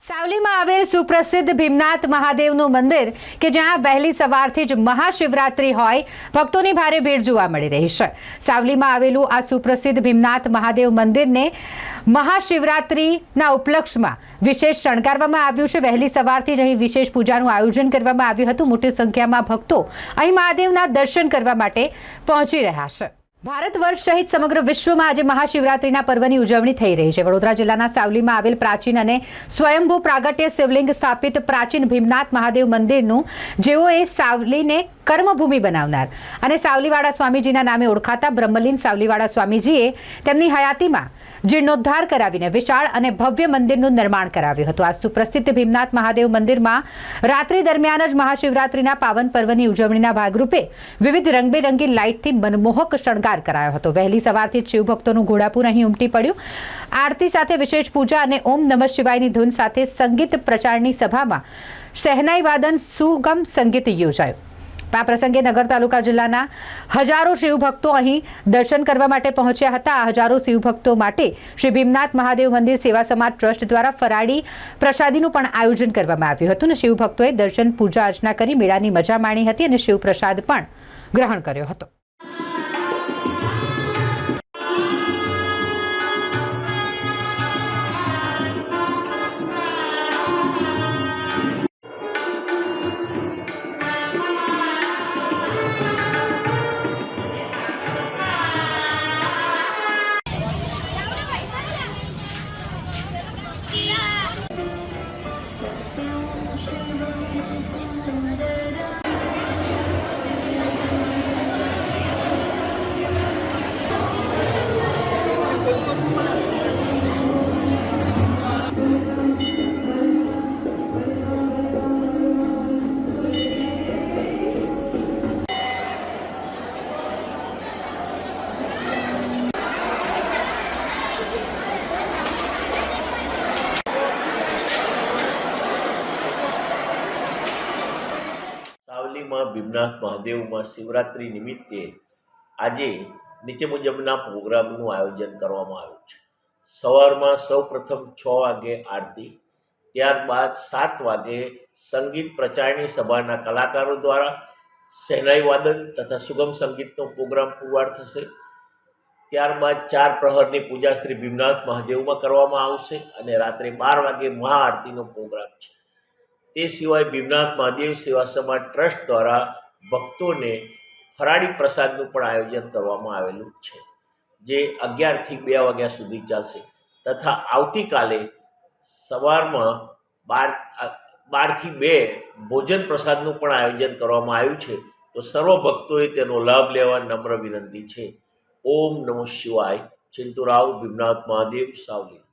સાવલીમાં આવેલ સુપ્રસિદ્ધ ભીમનાથ મહાદેવનું મંદિર કે જ્યાં વહેલી સવારથી જ મહાશિવરાત્રી હોય ભક્તોની ભારે ભીડ જોવા મળી રહી છે। સાવલીમાં આવેલું આ સુપ્રસિદ્ધ ભીમનાથ મહાદેવ મંદિરને મહાશિવરાત્રીના ઉપલક્ષમાં વિશેષ શણગારવામાં આવ્યું છે। વહેલી સવારથી જ અહીં વિશેષ પૂજાનું આયોજન કરવામાં આવ્યું હતું। મોટી સંખ્યામાં ભક્તો અહીં મહાદેવના દર્શન કરવા માટે પહોંચી રહ્યા છે। ભારત વર્ષ સહિત સમગ્ર વિશ્વમાં આજે મહાશિવરાત્રીના પર્વની ઉજવણી થઈ રહી છે। વડોદરા જિલ્લાના સાવલીમાં આવેલ પ્રાચીન અને સ્વયંભૂ પ્રાગટ્ય શિવલિંગ સ્થાપિત પ્રાચીન ભીમનાથ મહાદેવ મંદિરનું જેઓએ સાવલીને કર્મભૂમિ બનાવનાર અને સાવલીવાળા સ્વામીજીના નામે ઓળખાતા બ્રહ્મલીન સાવલીવાળા સ્વામીજીએ તેમની હયાતીમાં જીર્ણોદ્ધાર કરાવીને વિશાળ અને ભવ્ય મંદિરનું નિર્માણ કરાવ્યું હતું। આ સુપ્રસિદ્ધ ભીમનાથ મહાદેવ મંદિરમાં રાત્રિ દરમિયાન જ મહાશિવરાત્રીના પાવન પર્વની ઉજવણીના ભાગરૂપે વિવિધ રંગબેરંગી લાઇટથી મનમોહક શણગાર કરાયો હતો। વહેલી સવારથી જ શિવભક્તોનું ઘોડાપુર અહીં ઉમટી પડ્યું। આરતી સાથે વિશેષ પૂજા અને ઓમ નમઃ શિવાયની ધૂન સાથે સંગીત પ્રચારની સભામાં શહેનાઈ વાદન સુગમ સંગીત યોજાયું। આ પ્રસંગે નગર તાલુકા જિલ્લાના હજારો શિવભક્તો અહીં દર્શન કરવા માટે પહોંચ્યા હતા। આ હજારો શિવભક્તો માટે શ્રી ભીમનાથ મહાદેવ મંદિર સેવા સમાજ ટ્રસ્ટ દ્વારા ફરાળી પ્રસાદીનું પણ આયોજન કરવામાં આવ્યું હતું અને શિવભક્તોએ દર્શન પૂજા અર્ચના કરી મેળાની મજા માણી હતી અને શિવ પ્રસાદ પણ ગ્રહણ કર્યો હતો। સાવલીમાં ભીમનાથ મહાદેવમાં શિવરાત્રિ નિમિત્તે આજે નીચે મુજબના પ્રોગ્રામનું આયોજન કરવામાં આવ્યું છે। સવારમાં સૌપ્રથમ 6 વાગે આરતી, ત્યારબાદ 7 વાગે સંગીત પ્રચારની સભાના કલાકારો દ્વારા શહેનાઈ વાદન તથા સુગમ સંગીતનો પ્રોગ્રામ પુરવાર થશે। ત્યારબાદ 4 પ્રહરની પૂજા શ્રી ભીમનાથ મહાદેવમાં કરવામાં આવશે અને રાત્રે 12 વાગે મહાઆરતીનો પ્રોગ્રામ છે। તે સિવાય ભીમનાથ મહાદેવ સેવા સમાજ ટ્રસ્ટ દ્વારા ભક્તોને ફરાળી પ્રસાદનું પણ આયોજન કરવામાં આવેલું છે, જે 11 થી 2 વાગ્યા સુધી ચાલશે તથા આવતીકાલે સવારમાં 12 થી 2 ભોજન પ્રસાદનું પણ આયોજન કરવામાં આવ્યું છે। તો સર્વ ભક્તોએ તેનો લાભ લેવા નમ્ર વિનંતી છે। ઓમ નમઃ શિવાય। ચિંતુરાવ ભીમનાથ મહાદેવ, સાવલી।